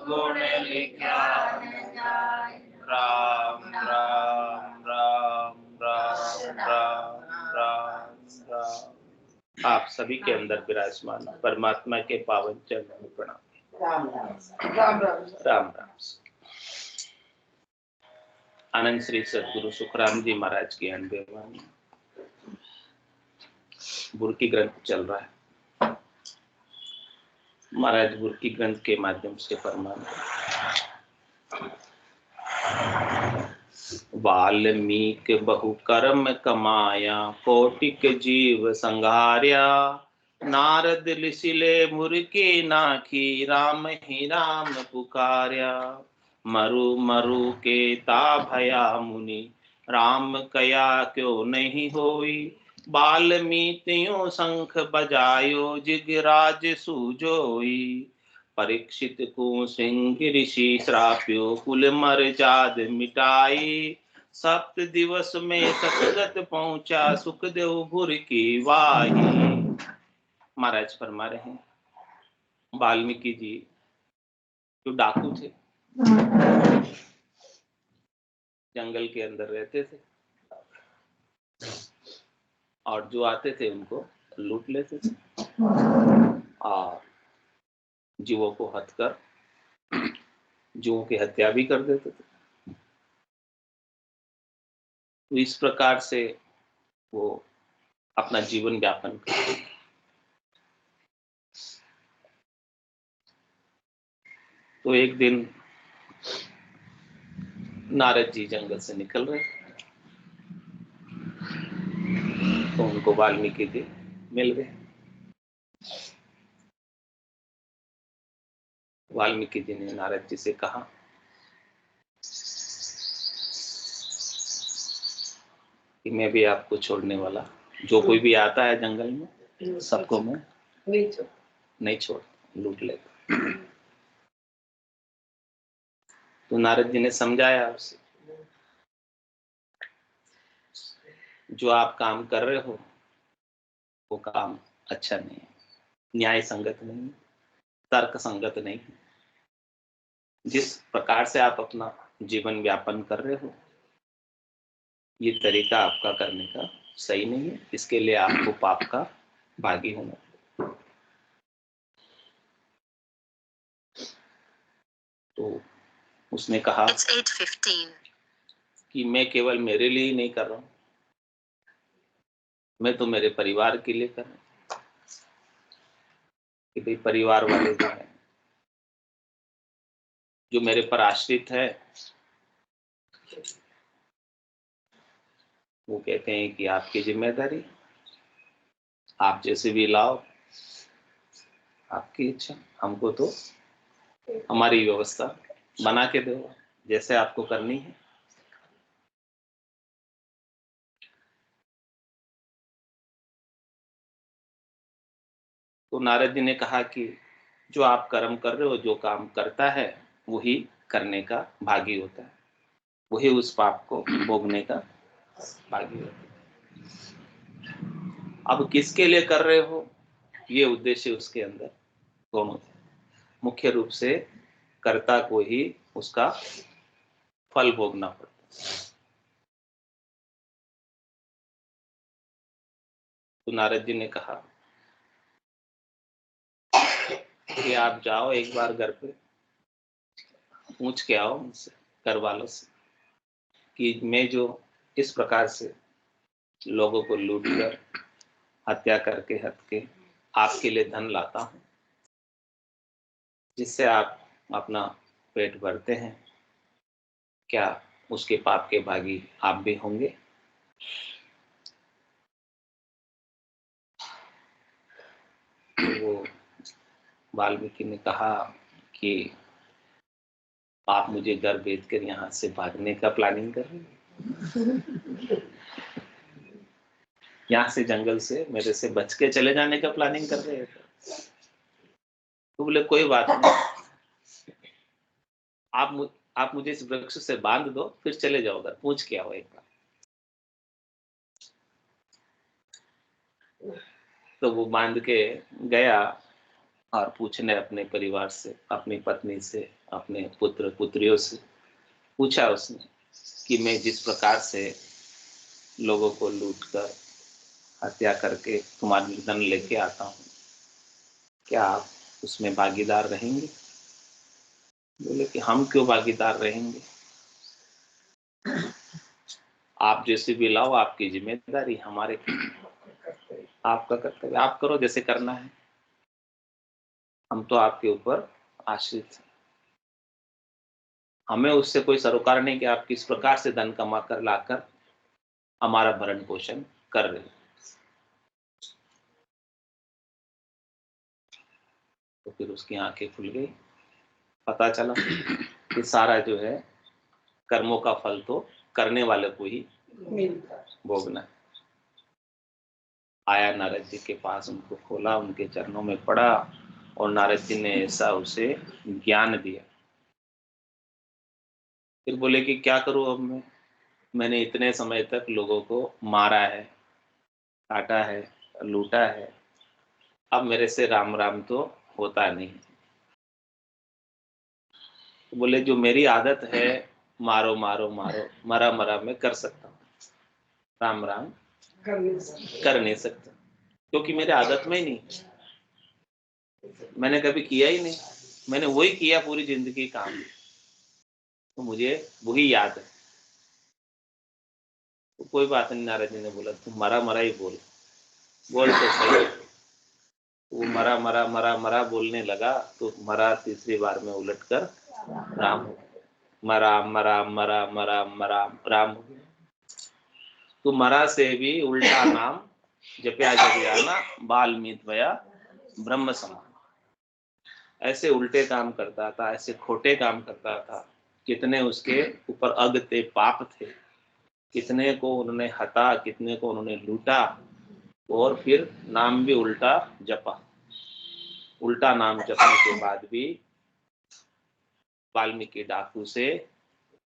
गुण लिखा न जाय। राम राम राम राम राम राम राम। आप सभी के अंदर विराजमान परमात्मा के पावन चरणों में प्रणाम। राम राम राम राम राम। आनंद श्री सदगुरु सुखराम जी महाराज की अनबेवानी बुर्की ग्रंथ चल रहा है। महाराज बुर्की ग्रंथ के माध्यम से फरमान वाल्मीक बहु कर्म कमाया कोटिक जीव संघार्या नारद लिसिले मुर्के नाखी राम ही राम पुकारया मरु मरु के ता भया मुनि राम कया क्यों नहीं होई बाल्मीतियों शंख बजायो जिगराज सूजोई परीक्षित को सिंह ऋषि श्राप्यो कुल मर जाद मिटाई सप्त दिवस में सतगत पहुंचा सुखदेव भुर की वाही। महाराज फरमा रहे हैं वाल्मीकि जी जो डाकू थे, जंगल के अंदर रहते थे और जो आते थे उनको लूट लेते थे और जीवों को हत्या कर जीवों की हत्या भी कर देते थे। तो इस प्रकार से वो अपना जीवन व्यापन करते। तो एक दिन नारद जी जंगल से निकल रहे तो उनको वाल्मीकि जी मिल गए। वाल्मीकि जी ने नारद जी से कहा कि मैं भी आपको छोड़ने वाला, जो कोई भी आता है जंगल में सबको मैं नहीं छोड़, लूट लेता। तो नारद जी ने समझाया उसे, जो आप काम कर रहे हो वो काम अच्छा नहीं है, न्याय संगत नहीं, तर्क संगत नहीं। जिस प्रकार से आप अपना जीवन व्यापन कर रहे हो ये तरीका आपका करने का सही नहीं है, इसके लिए आपको पाप का भागी होना। तो उसने कहा कि मैं केवल मेरे लिए ही नहीं कर रहा हूं, मैं तो मेरे परिवार के लिए कर रहा हूं कि भाई परिवार वाले जो है जो मेरे पर आश्रित है वो कहते हैं कि आपकी जिम्मेदारी, आप जैसे भी लाओ, आपकी इच्छा, हमको तो हमारी व्यवस्था बना के दो जैसे आपको करनी है। तो नारद जी ने कहा कि जो आप कर्म कर रहे हो, जो काम करता है वही करने का भागी होता है, वही उस पाप को भोगने का भागी होता है। अब किसके लिए कर रहे हो ये उद्देश्य उसके अंदर दोनों थे। मुख्य रूप से कर्ता को ही उसका फल भोगना पड़ता है। तो नारद जी ने कहा कि आप जाओ एक बार घर पे पूछ के आओ उनसे, घर वालों से, कि मैं जो इस प्रकार से लोगों को लूट कर हत्या करके आपके लिए धन लाता हूं जिससे आप अपना पेट भरते हैं, क्या उसके पाप के भागी आप भी होंगे? वो वाल्मीकि ने कहा कि आप मुझे घर बेच कर यहाँ से भागने का प्लानिंग कर रहे हैं, यहाँ से जंगल से मेरे से बच के चले जाने का प्लानिंग कर रहे हैं। तो बोले कोई बात नहीं, आप मुझे इस वृक्ष से बांध दो, फिर चले जाओ घर, पूछ के आओ एक बार। तो वो बांध के गया और पूछने अपने परिवार से, अपनी पत्नी से, अपने पुत्र पुत्रियों से पूछा उसने कि मैं जिस प्रकार से लोगों को लूटकर हत्या करके तुम्हारे धन लेके आता हूँ, क्या आप उसमें भागीदार रहेंगे? बोले कि हम क्यों भागीदार रहेंगे, आप जैसे भी लाओ, आपकी जिम्मेदारी, हमारे आपका कर्तव्य, आप करो जैसे करना है, हम तो आपके ऊपर आश्रित हैं। हमें उससे कोई सरोकार नहीं कि आप किस प्रकार से धन कमा कर लाकर हमारा भरण पोषण कर रहे हैं। तो फिर उसकी आंखें खुल गई, पता चला कि सारा जो है कर्मों का फल तो करने वाले को ही भोगना है। आया नारद जी के पास, उनको खोला, उनके चरणों में पड़ा और नारद जी ने ऐसा उसे ज्ञान दिया। फिर बोले कि क्या करूं अब मैंने इतने समय तक लोगों को मारा है, काटा है, लूटा है, अब मेरे से राम राम तो होता नहीं। तो बोले जो मेरी आदत है, मारो मारो मारो, मरा मरा मैं कर सकता हूँ, राम राम कर नहीं सकता, क्योंकि मेरे आदत में ही नहीं, मैंने कभी किया ही नहीं, मैंने वही किया पूरी जिंदगी काम, तो मुझे वही याद है। तो कोई बात नहीं, नारद जी ने बोला तुम मरा मरा ही बोल तो सही। वो मरा मरा मरा मरा बोलने लगा तो मरा तीसरी बार में उलट कर राम हो गया, मरा मरा मरा मरा मरा राम हो गया। तो मरा से भी उल्टा नाम जपया जपियाना बाल्मीत भया ब्रह्म समान। ऐसे उल्टे काम करता था, ऐसे खोटे काम करता था, कितने उसके ऊपर अग थे, पाप थे, कितने को उन्होंने हता, कितने को उन्होंने लूटा, और फिर नाम भी उल्टा जपा। उल्टा नाम जपने के बाद भी वाल्मीकि डाकू से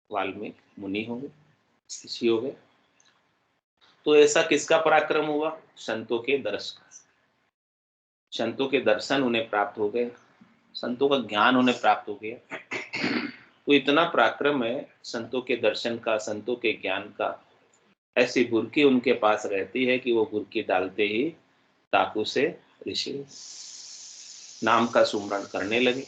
वाल्मीकि मुनि हो गए, ऋषि हो गए। तो ऐसा किसका पराक्रम हुआ? संतों के दर्शन का। संतों के दर्शन उन्हें प्राप्त हो गए, संतों का ज्ञान उन्हें प्राप्त हो गया। तो इतना पराक्रम है संतों के दर्शन का, संतों के ज्ञान का। ऐसी बुर्की उनके पास रहती है कि वो बुर्की डालते ही डाकू से ऋषि नाम का सुमरण करने लगे,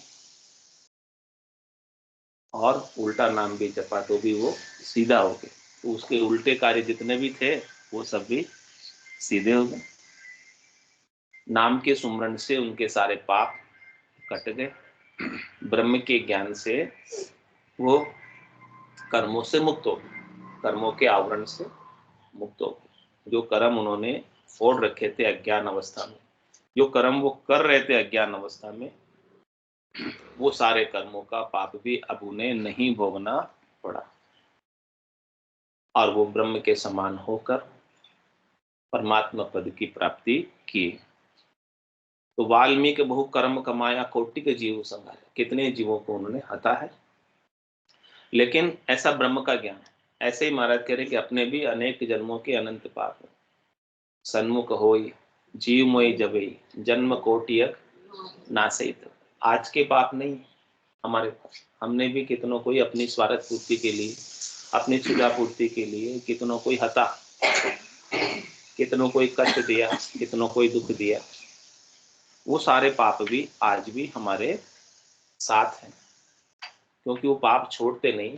और उल्टा नाम भी जपा तो भी वो सीधा हो गए। तो उसके उल्टे कार्य जितने भी थे वो सब भी सीधे हो गए। नाम के सुमरण से उनके सारे पाप कट गए, ब्रह्म के ज्ञान से वो कर्मों से मुक्त हो गए, कर्मों के आवरण से मुक्त हो गए। जो कर्म उन्होंने फोड़ रखे थे अज्ञान अवस्था में, जो कर्म वो कर रहे थे अज्ञान अवस्था में, वो सारे कर्मों का पाप भी अब उन्हें नहीं भोगना पड़ा, और वो ब्रह्म के समान होकर परमात्मा पद की प्राप्ति की। तो वाल्मीकि बहु कर्म कमाया, कोटि के जीव संहारे, कितने जीवों को उन्होंने हता है, लेकिन ऐसा ब्रह्म का ज्ञान। ऐसे ही महाराज कह रहे कि अपने भी अनेक जन्मों के अनंत पाप सन्मुख होई, जीव मोई जबई, जन्म कोटियक नासहित। आज के पाप नहीं हमारे पास, हमने भी कितनों कोई अपनी स्वार्थ पूर्ति के लिए, अपनी क्षुधा पूर्ति के लिए कितनों कोई हता, कितनों कोई कष्ट दिया, कितनों कोई दुख दिया। वो सारे पाप भी आज भी हमारे साथ हैं, क्योंकि वो पाप छोड़ते नहीं,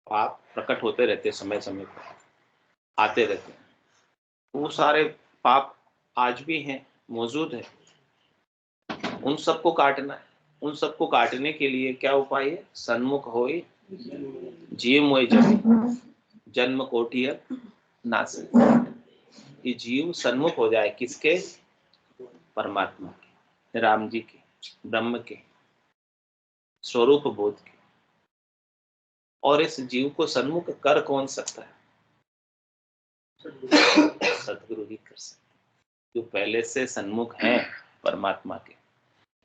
पाप प्रकट होते रहते, समय समय पर आते रहते हैं। वो सारे पाप आज भी हैं, मौजूद है, उन सबको काटना है। उन सबको काटने के लिए क्या उपाय है? सन्मुख होए जीव मोय जब, जन्म कोटिय नाश। ये जीव सन्मुख हो जाए किसके? परमात्मा के, राम जी के, ब्रह्म के, स्वरूप बोध के। और इस जीव को सन्मुख कर कौन सकता है? सदगुरु ही कर सकते, जो पहले से सन्मुख हैं परमात्मा के,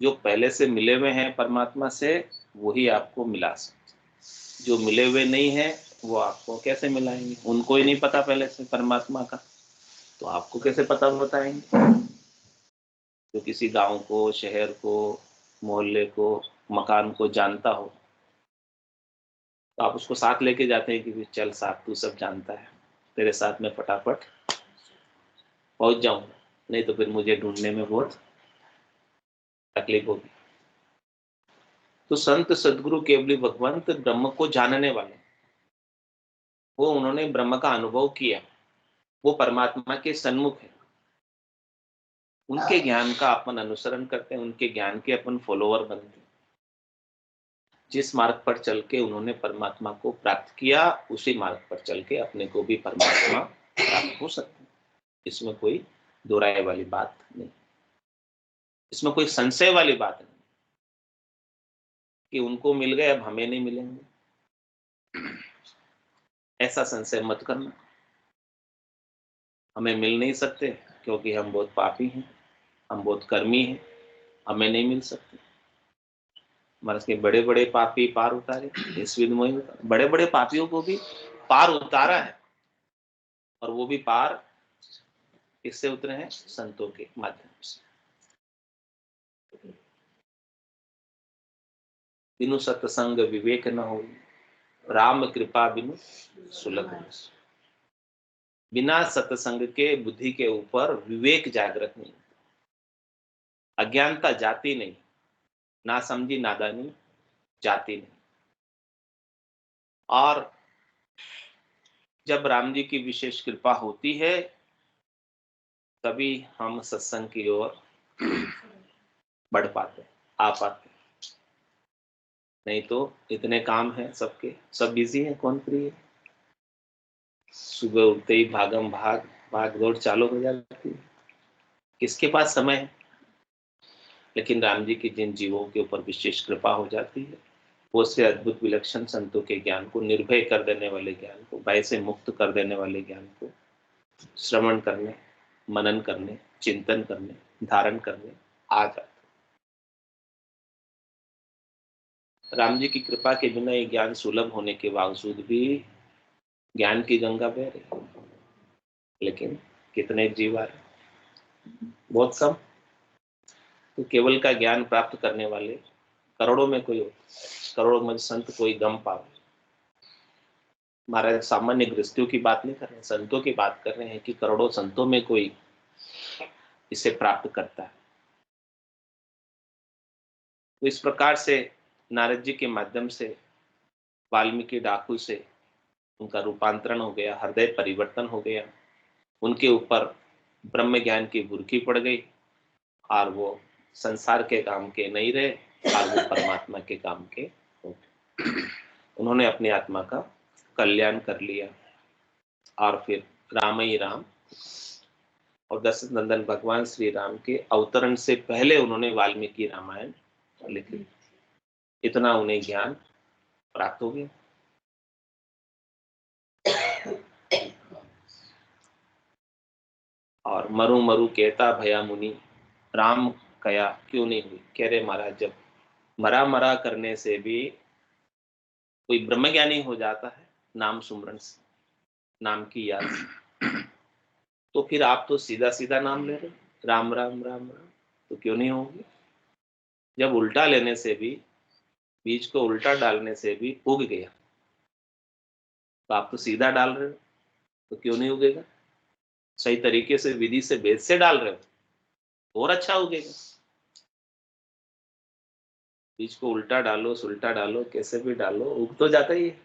जो पहले से मिले हुए हैं परमात्मा से, वही आपको मिला सकते। जो मिले हुए नहीं है वो आपको कैसे मिलाएंगे? उनको ही नहीं पता पहले से परमात्मा का, तो आपको कैसे पता बताएंगे? जो किसी गांव को, शहर को, मोहल्ले को, मकान को जानता हो, तो आप उसको साथ लेके जाते हैं कि चल साथ, तू सब जानता है, तेरे साथ में फटाफट पहुंच जाऊंगा, नहीं तो फिर मुझे ढूंढने में बहुत तकलीफ होगी। तो संत सदगुरु केवली भगवंत ब्रह्म को जानने वाले, वो उन्होंने ब्रह्म का अनुभव किया, वो परमात्मा के सन्मुख है, उनके ज्ञान का अपन अनुसरण करते हैं, उनके ज्ञान के अपन फॉलोअर बनते हैं। जिस मार्ग पर चल के उन्होंने परमात्मा को प्राप्त किया, उसी मार्ग पर चल के अपने को भी परमात्मा प्राप्त हो सकते हैं। इसमें कोई दो राय वाली बात नहीं, इसमें कोई संशय वाली बात नहीं कि उनको मिल गए अब हमें नहीं मिलेंगे, ऐसा संशय मत करना। हमें मिल नहीं सकते क्योंकि हम बहुत पापी हैं, हम बहुत कर्मी हैं, हमें नहीं मिल सकते। महाराज के बड़े बड़े पापी पार उतारे, इस विध में बड़े बड़े पापियों को भी पार उतारा है, और वो भी पार किससे उतरे हैं? संतों के माध्यम से। बिनु सत्संग विवेक न हो, राम कृपा बिनु सुलभ हो। बिना सत्संग के बुद्धि के ऊपर विवेक जागृत नहीं, अज्ञानता जाती नहीं, ना समझी नादानी जाती नहीं। और जब राम जी की विशेष कृपा होती है, तभी हम सत्संग की ओर बढ़ पाते, आ पाते। नहीं तो इतने काम हैं सबके, सब बिजी हैं, कौन फ्री है? सुबह उठते ही भागम भाग, भाग दौड़ चालू हो जाती है, किसके पास समय है? लेकिन राम जी की जिन जीवों के ऊपर विशेष कृपा हो जाती है, वो से अद्भुत विलक्षण संतों के ज्ञान को, निर्भय कर देने वाले ज्ञान को, भय से मुक्त कर देने वाले ज्ञान को श्रवण करने, मनन करने, चिंतन करने, धारण करने आ जाते। राम जी की कृपा के बिना ये ज्ञान सुलभ होने के बावजूद भी ज्ञान की गंगा बह रही, लेकिन कितने जीव आ रहे? बहुत कम। तो केवल का ज्ञान प्राप्त करने वाले करोड़ों में कोई हो, करोड़ों में संत कोई गम पावे। महाराज सामान्य गृहस्थियों की बात नहीं कर रहे हैं, संतों की बात कर रहे हैं कि करोड़ों संतों में कोई इसे प्राप्त करता है। तो इस प्रकार से नारद जी के माध्यम से वाल्मीकि डाकू से उनका रूपांतरण हो गया, हृदय परिवर्तन हो गया, उनके ऊपर ब्रह्म ज्ञान की बुरकी पड़ गई, और वो संसार के काम के नहीं रहे, और वो परमात्मा के काम के हो गए। उन्होंने अपनी आत्मा का कल्याण कर लिया, और फिर राम ही राम, और दशरथ नंदन भगवान श्री राम के अवतरण से पहले उन्होंने वाल्मीकि रामायण लिखी। इतना उन्हें ज्ञान प्राप्त हो गया। और मरु मरु कहता भया मुनि, राम कया क्यों नहीं हुई? कह रहे महाराज, जब मरा मरा करने से भी कोई ब्रह्मज्ञानी हो जाता है नाम सुमरन से, नाम की याद से, तो फिर आप तो सीधा सीधा नाम ले रहे, राम राम राम राम, तो क्यों नहीं होगी? जब उल्टा लेने से भी, बीज को उल्टा डालने से भी उग गया, तो आप तो सीधा डाल रहे हो, तो क्यों नहीं उगेगा? सही तरीके से, विधि से, भेद से डाल रहे हो, और अच्छा उगेगा। बीज को उल्टा डालो, सुल्टा डालो, कैसे भी डालो, उग तो जाता ही है,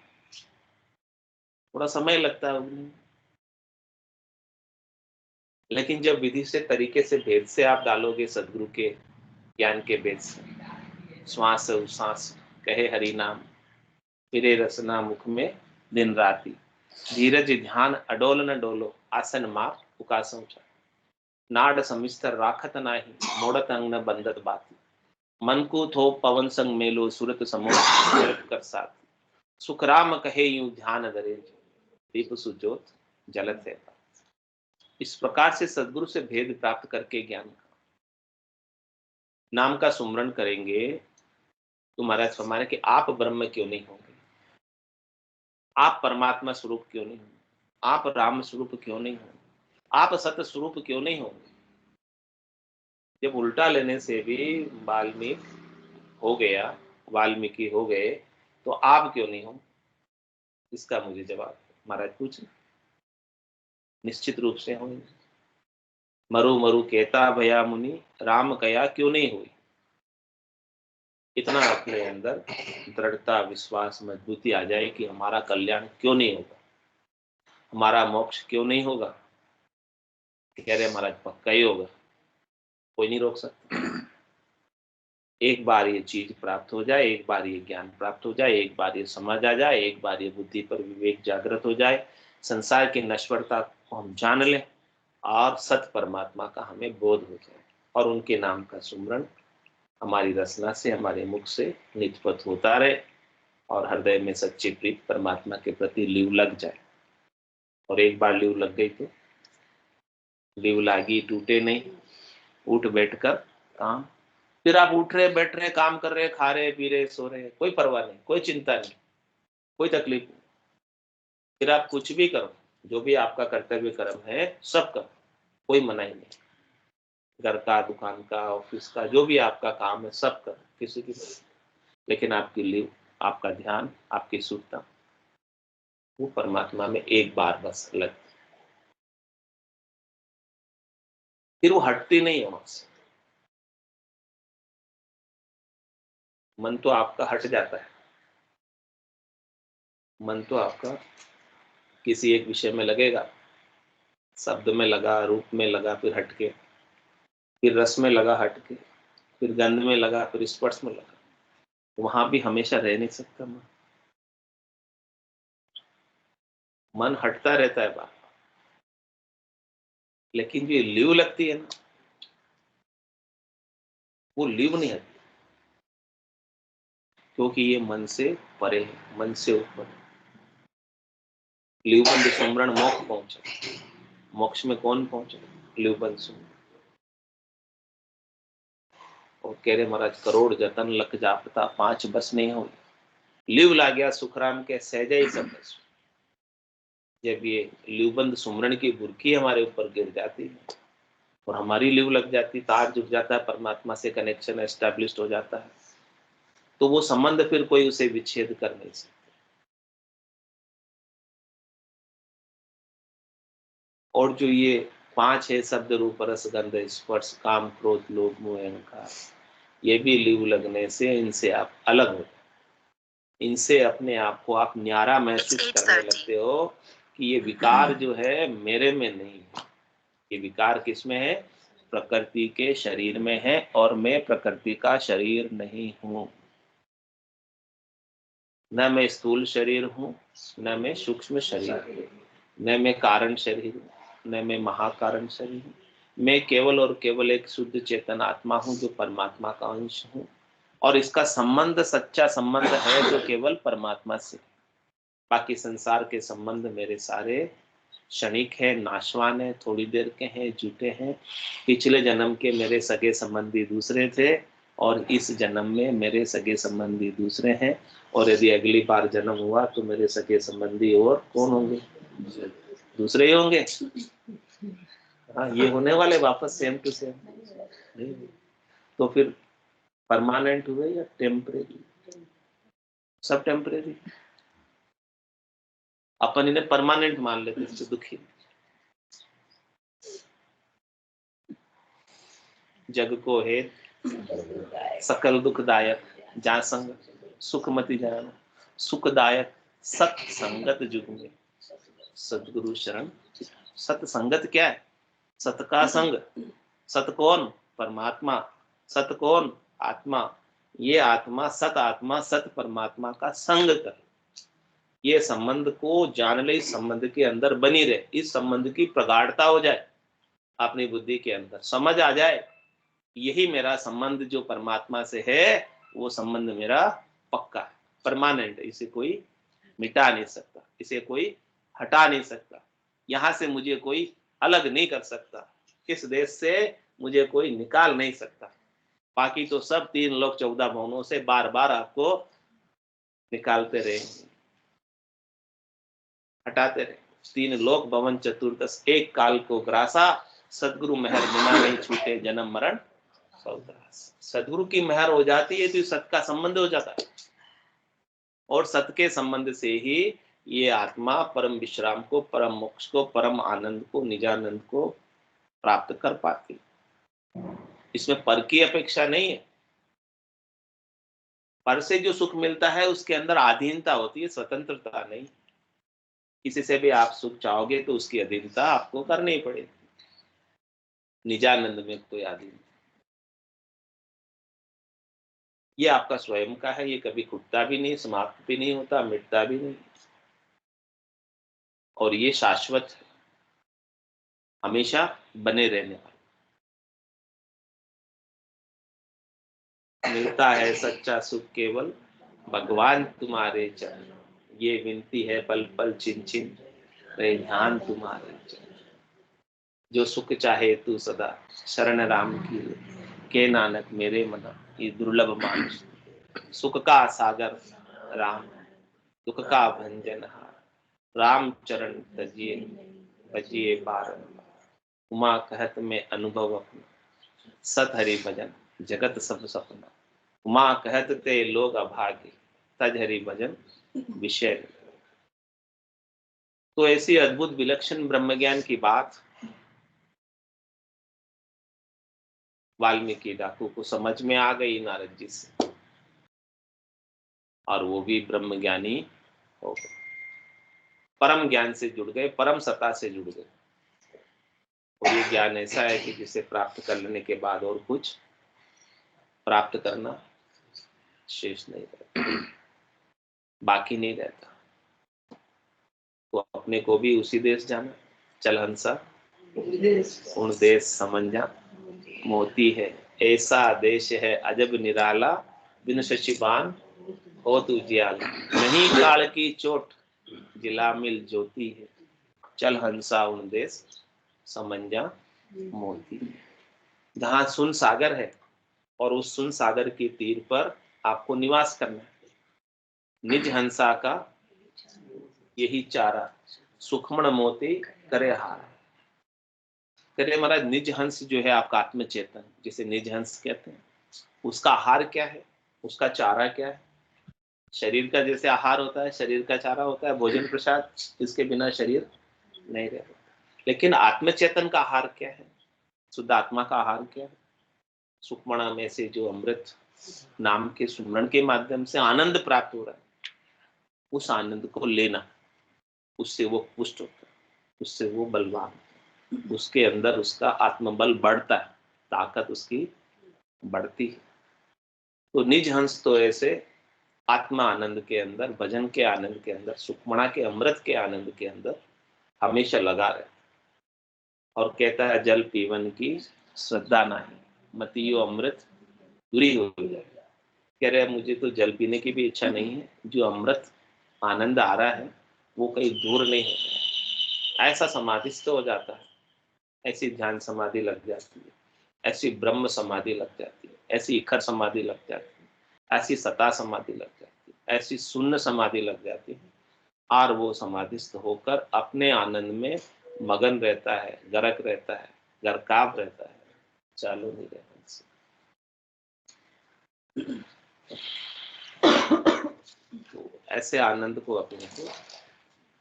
थोड़ा समय लगता है उगने में। लेकिन जब विधि से, तरीके से, भेद से आप डालोगे, सदगुरु के ज्ञान के भेद से, श्वास उश्वास कहे हरि नाम, फिरे रसना मुख में दिन राति, धीरज ध्यान अडोल न डोलो, आसन माप उकासों चा, नाड समिस्तर राखत नाही, मोड़त अंग न बंदत बाती, मन को थो पवन संग मेलो, सुरत समो कर साथ, सुख राम कहे यूं ध्यान धरे, दीप सुजोत जलत है। इस प्रकार से सदगुरु से भेद प्राप्त करके ज्ञान का, नाम का सुमरण करेंगे, तो महाराज फरमाने कि आप ब्रह्म क्यों नहीं होंगे, आप परमात्मा स्वरूप क्यों नहीं होंगे, आप राम स्वरूप क्यों नहीं होंगे, आप सत्य स्वरूप क्यों नहीं होंगे? जब उल्टा लेने से भी वाल्मीकि हो गए, तो आप क्यों नहीं हो? इसका मुझे जवाब महाराज पूछे। निश्चित रूप से होंगे। मरु मरु कहता भया मुनि, राम कया क्यों नहीं हुई। इतना अपने अंदर दृढ़ता, विश्वास, मजबूती आ जाए कि हमारा कल्याण क्यों नहीं होगा, हमारा मोक्ष क्यों नहीं होगा। कह रहे महाराज पक्का ही होगा, कोई नहीं रोक सकता। एक बार ये चीज प्राप्त हो जाए, एक बार ये ज्ञान प्राप्त हो जाए, एक बार ये समझ आ जाए, एक बार ये बुद्धि पर विवेक जागृत हो जाए, संसार की नश्वरता को हम जान लें और सत परमात्मा का हमें बोध हो जाए, और उनके नाम का सुमरण हमारी रचना से, हमारे मुख से निष्पत होता रहे, और हृदय में सच्ची प्रीत परमात्मा के प्रति लीव लग जाए। और एक बार लीव लग गई तो लीव लागी टूटे नहीं, उठ बैठकर काम। फिर आप उठ रहे, बैठ रहे, काम कर रहे, खा रहे, पी रहे, सो रहे, कोई परवाह नहीं, कोई चिंता नहीं, कोई तकलीफ नहीं। फिर आप कुछ भी करो, जो भी आपका कर्तव्य कर्म है सब करो, कोई मनाही नहीं। घर का, दुकान का, ऑफिस का, जो भी आपका काम है सब करो, किसी की। लेकिन आपकी लीव, आपका ध्यान, आपकी सुरता वो परमात्मा में एक बार बस लग, फिर वो हटती नहीं है वहां से। मन तो आपका हट जाता है, मन तो आपका किसी एक विषय में लगेगा, शब्द में लगा, रूप में लगा, फिर हटके, फिर रस में लगा, हटके, फिर गंध में लगा, फिर स्पर्श में लगा। वहां भी हमेशा रह नहीं सकता मन, मन हटता रहता है बार। लेकिन जो लीव लगती है ना, वो लीव नहीं हटती, क्योंकि ये मन से परे है, मन से ऊपर। लीवबंद सुमरण मोक्ष पहुंचे, मोक्ष में कौन पहुंचे? लीवबंद सुमरण। और कह रहे महाराज करोड़ जतन लख जापता, पांच बस नहीं हो, लीव ला गया सुखराम के सहजे ही सब बस। जब ये लीवबंद सुमरण की बुरकी हमारे ऊपर गिर जाती है और हमारी लीव लग जाती, तार जुड़ जाता है, परमात्मा से कनेक्शन एस्टेब्लिश हो जाता है, तो वो संबंध फिर कोई उसे विच्छेद कर नहीं सकता। और जो ये पांच है, शब्द रूप रस गंध स्पर्श काम क्रोध लोभ मोह अहंकार, ये भी लीव लगने से इनसे आप अलग हो, इनसे अपने आप को आप न्यारा महसूस करने लगते हो कि ये विकार जो है मेरे में नहीं है, ये विकार किसमें है? प्रकृति के शरीर में है, और मैं प्रकृति का शरीर नहीं हूं। न मैं स्थूल शरीर हूं, न मैं सूक्ष्म शरीर हूं, न मैं कारण शरीर हूं, न मैं महाकारण शरीर हूं। मैं केवल और केवल एक शुद्ध चेतन आत्मा हूं, जो परमात्मा का अंश हूं, और इसका संबंध, सच्चा संबंध है जो केवल परमात्मा से। बाकी संसार के संबंध मेरे सारे क्षणिक है, नाशवान है, थोड़ी देर के हैं, झूठे हैं। पिछले जन्म के मेरे सगे संबंधी दूसरे थे, और इस जन्म में मेरे सगे संबंधी दूसरे हैं, और यदि अगली बार जन्म हुआ तो मेरे सगे संबंधी और कौन होंगे? दूसरे ही होंगे। हाँ, ये होने वाले वापस सेम टू सेम नहीं। तो फिर परमानेंट हुए या टेम्परेरी? सब टेम्परेरी। अपन इन्हें परमानेंट मान लेते, इससे दुखी। जग को है सकल दुखदायक, जा संग सुख मति जान, सुखदायक सत्संगत जुग में सदगुरु शरण। सत्संगत क्या है? सत का संग। सत कौन? परमात्मा। सत कौन? आत्मा। ये आत्मा, सत आत्मा, सत परमात्मा का संग कर, ये संबंध को जान ले, इस संबंध के अंदर बनी रहे, इस संबंध की प्रगाढ़ता हो जाए, अपनी बुद्धि के अंदर समझ आ जाए, यही मेरा संबंध जो परमात्मा से है, वो संबंध मेरा पक्का है, परमानेंट है, इसे कोई मिटा नहीं सकता, इसे कोई हटा नहीं सकता, यहां से मुझे कोई अलग नहीं कर सकता, इस देश से मुझे कोई निकाल नहीं सकता। बाकी तो सब 3 लोक 14 भवनों से बार बार आपको निकालते रहे, हटाते रहे। 3 लोक भवन चतुर्दश एक काल को ग्रासा, सदगुरु मेहर बिना नहीं छूटे जन्म मरण का उतरा। सदगुरु की मेहर हो जाती है तो सत का संबंध हो जाता है, और सत के संबंध से ही ये आत्मा परम विश्राम को, परम मोक्ष को, परम आनंद को, निजानंद को प्राप्त कर पाती। इसमें पर की अपेक्षा नहीं है। पर से जो सुख मिलता है उसके अंदर अधीनता होती है, स्वतंत्रता नहीं। किसी से भी आप सुख चाहोगे तो उसकी अधीनता आपको करनी पड़ेगी। निजानंद में कोई अधीनता, ये आपका स्वयं का है, ये कभी खुटता भी नहीं, समाप्त भी नहीं होता, मिटता भी नहीं, और ये शाश्वत है, हमेशा बने रहने वाला। मिलता है सच्चा सुख केवल भगवान तुम्हारे चरण, ये विनती है पल पल छिन छिन रहे ध्यान तुम्हारे चरण। जो सुख चाहे तू सदा शरण राम की, के नानक मेरे मना ये दुर्लभ मानुष। सुख का सागर राम, दुख का भंजनहार, राम चरण तजिए बजिए बारंबार। उमा कहत में अनुभव अपना, सत हरि भजन जगत सब सपना। उमा कहत ते लोग अभागे, तज हरि भजन विषय। तो ऐसी अद्भुत विलक्षण ब्रह्मज्ञान की बात वाल्मीकि डाकू को समझ में आ गई नारद जी से, और वो भी ब्रह्मज्ञानी हो गए, परम ज्ञान से जुड़ गए, परम सत्ता से जुड़ गए। और ये ज्ञान ऐसा है कि जिसे प्राप्त कर लेने के बाद और कुछ प्राप्त करना शेष नहीं रहता, बाकी नहीं रहता। तो अपने को भी उसी देश जाना, चल हंसा उन देश समझा, मोती है ऐसा देश है अजब निराला, बिन शशिबान हो तू जियाला। नहीं काल की चोट जिला मिल ज्योति है, चल हंसा उन देश समंजा मोती। जहां सुन सागर है, और उस सुन सागर के तीर पर आपको निवास करना है। निज हंसा का यही चारा, सुखमण मोती करे हार। करे महाराज, निज हंस जो है आपका आत्मचेतन, जिसे निज हंस कहते हैं, उसका आहार क्या है, उसका चारा क्या है। शरीर का जैसे आहार होता है, शरीर का चारा होता है भोजन प्रसाद, इसके बिना शरीर नहीं रहता। लेकिन आत्मचेतन का आहार क्या है, शुद्ध आत्मा का आहार क्या है। सुखमणा में से जो अमृत नाम के सुमरण के माध्यम से आनंद प्राप्त हो रहा है, उस आनंद को लेना, उससे वो पुष्ट होता है, उससे वो बलवान, उसके अंदर उसका आत्मबल बढ़ता है, ताकत उसकी बढ़ती है। तो निज हंस तो ऐसे आत्मा आनंद के अंदर, भजन के आनंद के अंदर, सुखमणा के अमृत के आनंद के अंदर हमेशा लगा रहे। और कहता है जल पीवन की श्रद्धा नहीं, मतियो अमृत दूरी हो जाए। कह रहे मुझे तो जल पीने की भी इच्छा नहीं है, जो अमृत आनंद आ रहा है वो कहीं दूर नहीं होता है। ऐसा समाधिस्थ हो जाता है, ऐसी ध्यान समाधि लग जाती है, ऐसी ब्रह्म समाधि लग जाती है, ऐसी इखर समाधि लग जाती है, ऐसी सता समाधि लग जाती है, ऐसी शून्य समाधि लग जाती है। और वो समाधिस्थ होकर अपने आनंद में मगन रहता है, गरक रहता है, गरकाव रहता है, चालू नहीं रहता। तो ऐसे आनंद को अपने को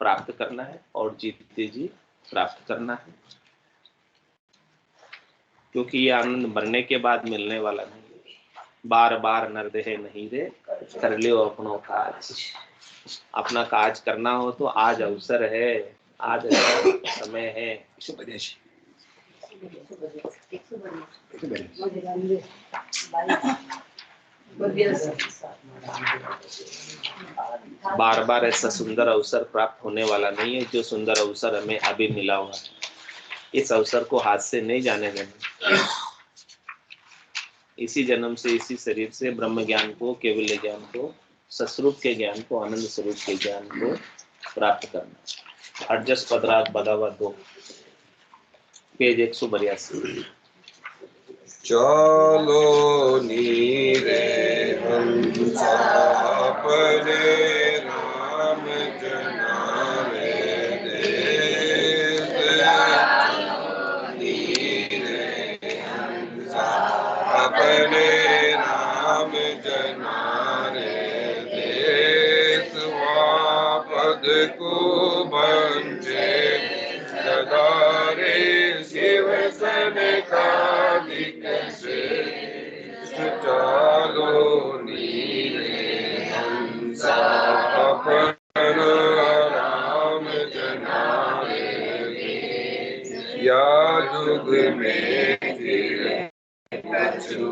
प्राप्त करना है, और जीते जी प्राप्त करना है, क्योंकि ये आनंद मरने के बाद मिलने वाला नहीं है। बार बार नरदेह नहीं रे, कर लियो अपनो काज। अपना काज करना हो तो आज अवसर है, आज समय है। बार बार ऐसा सुंदर अवसर प्राप्त होने वाला नहीं है, जो सुंदर अवसर हमें अभी मिला हुआ है। इस अवसर को हाथ से नहीं जाने देना। इसी जन्म से, इसी शरीर से ब्रह्म ज्ञान को, केवल ज्ञान को, सस्वरूप के ज्ञान को, आनंद स्वरूप के ज्ञान को प्राप्त करना। अर्जस पदराग बदावा 2 पेज 182। चलो नीरे हंसा परे राम जनारे देश। नीरे हंसा याद को बंजे सदारे शिव सन कालिक से चालो नीरे हंसा अपन राम जनारे या जुग में फिर कछु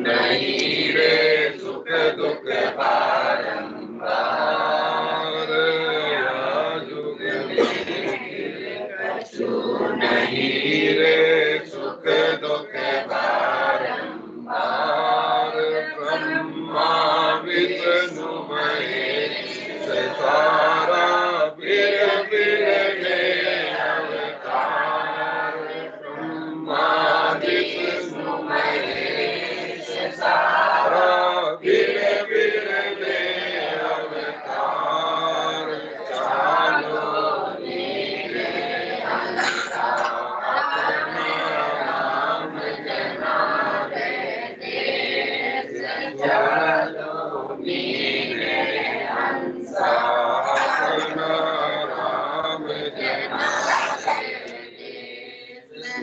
नहीं रे सुख दुख बारंबार या जुग में कछु नहीं रे सुख दुख बारंबार ब्रह्मा विष्णु महेश सारा फिर ले अवतार ब्रह्मा विष्णु महेश सारा फिर ले अवतार चालो नीरे हंसा अपना राम जनारे देश चालो नीरे हंसा अपना राम जनारे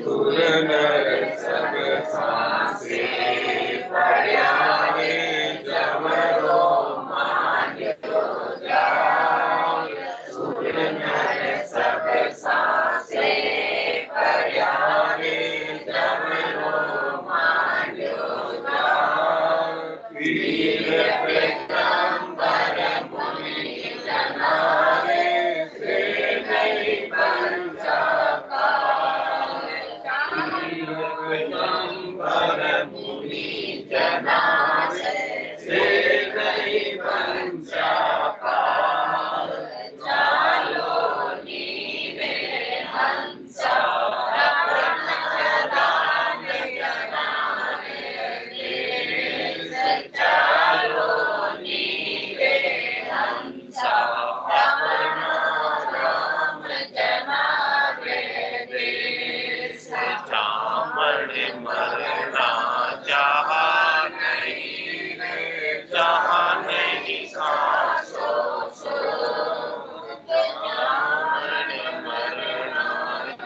सुर नर सब सांसे प्यारे जमरो मान्यो जाओ सुर नर सब सांसे प्यारे जमरो मान्यो जाओ पीर पैगंबर मुनि जनारे से नहीं बंसा पैगंबर मुनि जनारे से नहीं बंसा चालो नीरे हंसा अपना राम जनारे देश चालो नीरे हंसा अपना राम जनारे देश चामड़ मरना जहाँ नहीं रे जहाँ नहीं सांसों सो चामड़ मरना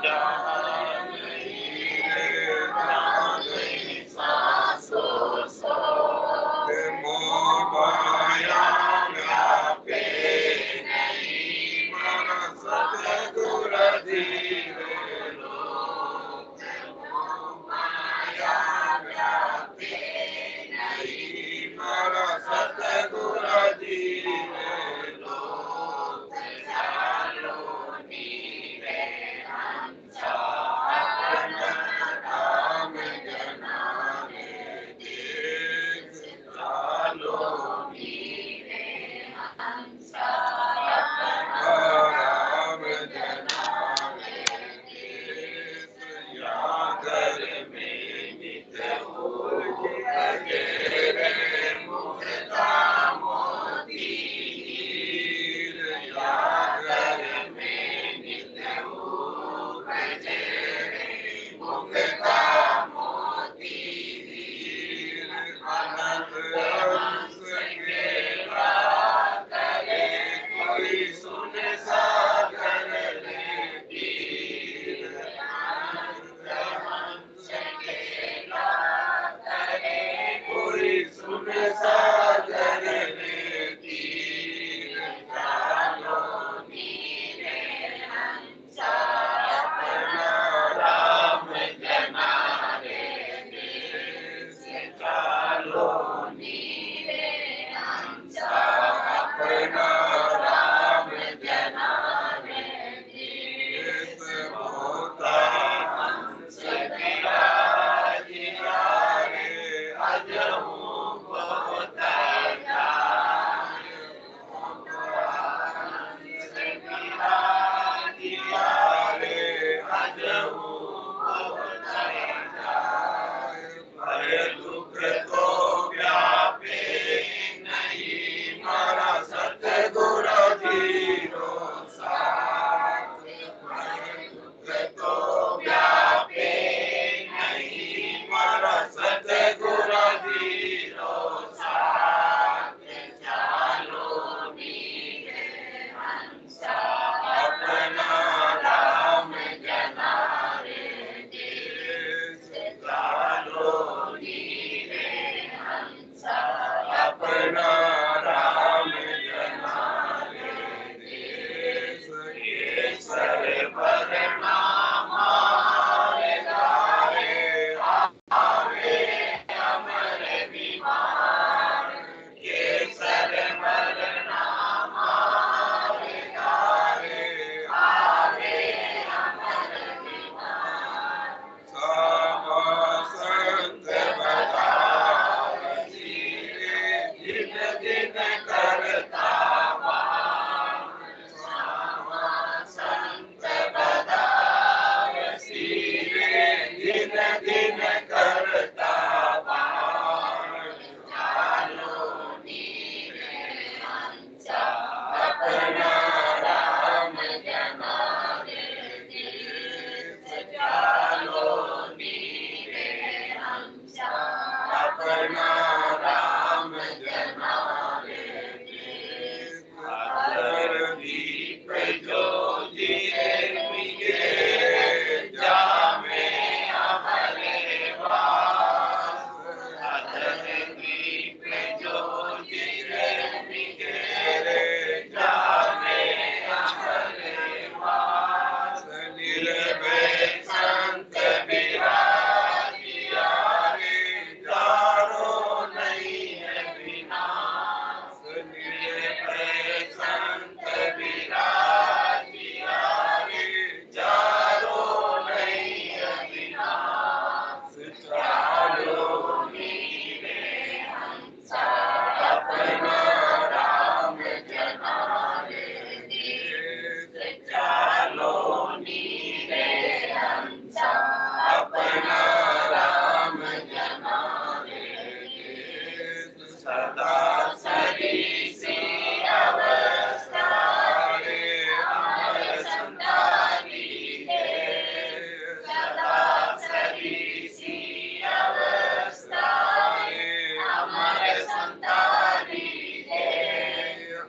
जहाँ नहीं रे जहाँ नहीं सांसों सो मोह माया व्यापे नहीं मन सतगुर धीरे लोक माया व्यापे नहीं मन सतगुर धीरे लोक चालो नीरे हंसा अपना राम जनारे देश चालो नीरे हंसा अपना राम जनारे देश या घर में नित हो रे मुक्ता मोती हीर या घर में नित हो रे मुक्ता मोती हीर अनंत अंश के करे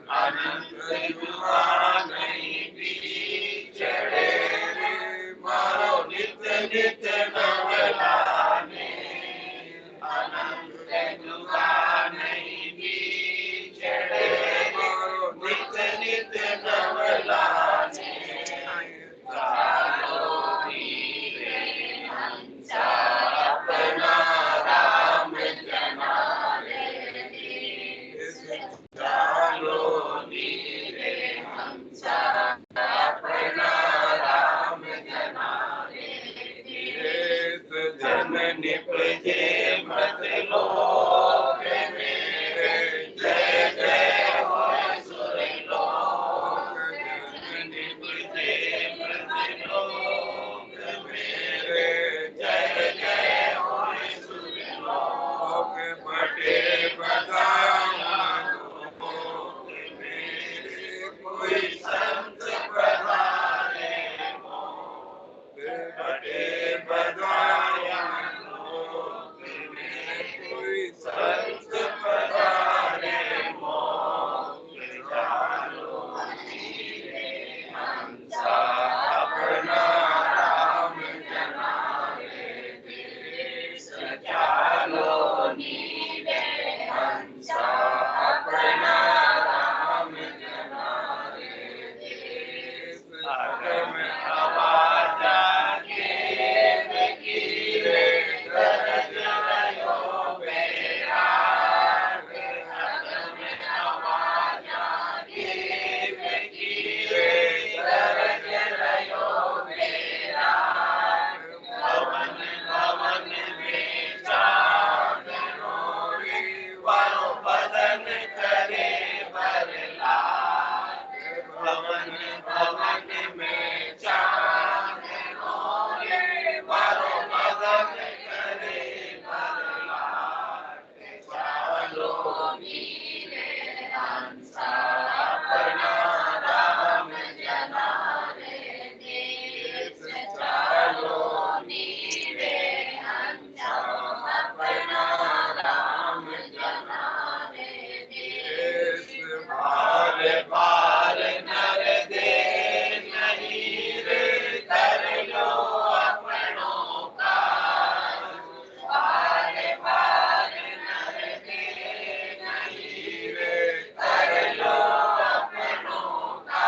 अनंत युगा नहीं बिछड़े रे मारो नित्य नित्य नवलाने अनंत युगा नहीं बिछड़े मारो नित्य नित्य नवलाने चालो नीरे हंसा अपना राम जनाले चालो नीरे हंसा अपना राम जनाले जन निपजे मत लोक मेरे जय जय हो सुर लोक जन निपजे मत लोक मेरे जय जय हो सुर लोक बटे बदाया लोक मेरे कोई संत पधारे बटे बदाया लोक में कोई संत पधारे मोक्ष चालो नीरे हंसा अपना राम जनाले देश चालो नीरे हंसा अपना राम जनाले देश अगम आवाजा भवन भवन में चांद रोले वारो मदन करे बरलाट चालो नीरे हंसा अपना राम जनाले देश चालो नीरे हंसा अपना राम जनाले देश बार बार नर दे नहीं रे कर लो अपनों का बार बार नर दे नहीं रे कर लो अपनों का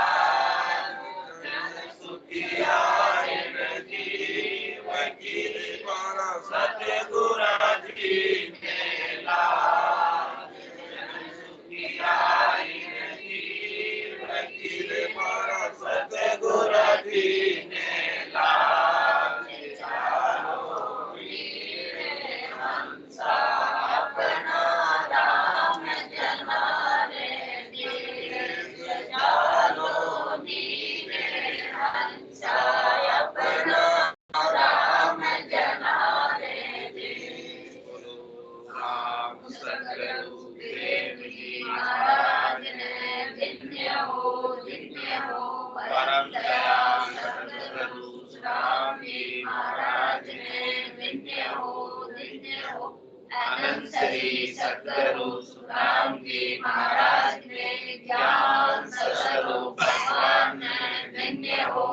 सुखिया जीव की मारा सतगुरु जी ने लाज सुखिया मारा सतगुरु जी ने लाज चालो नीरे हंसा अपना राम जनाले देश चालो नीरे हंसा अपना राम जनाले देश राम सतगुरु देव जी महाराज ने धन्य हो परम दयाल सतगुरु राम जी महाराज ने धन्य हो अनंत श्री सतगुरु राम जी महाराज ने ज्ञान स्वरूप भगवान ने धन्य हो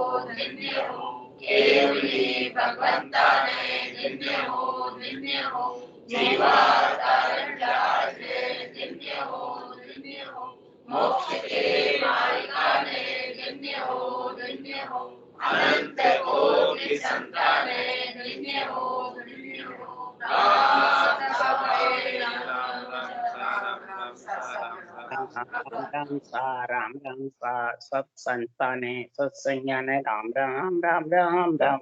केवली भगवंता ने धन्य हो जीवावतारण राज ने धन्य हो मोक्ष के मालिका ने धन्य हो अनंत कोटि संताने धन्य हो राम राम सा सब संताने सत्संज्ञाने राम राम राम राम राम राम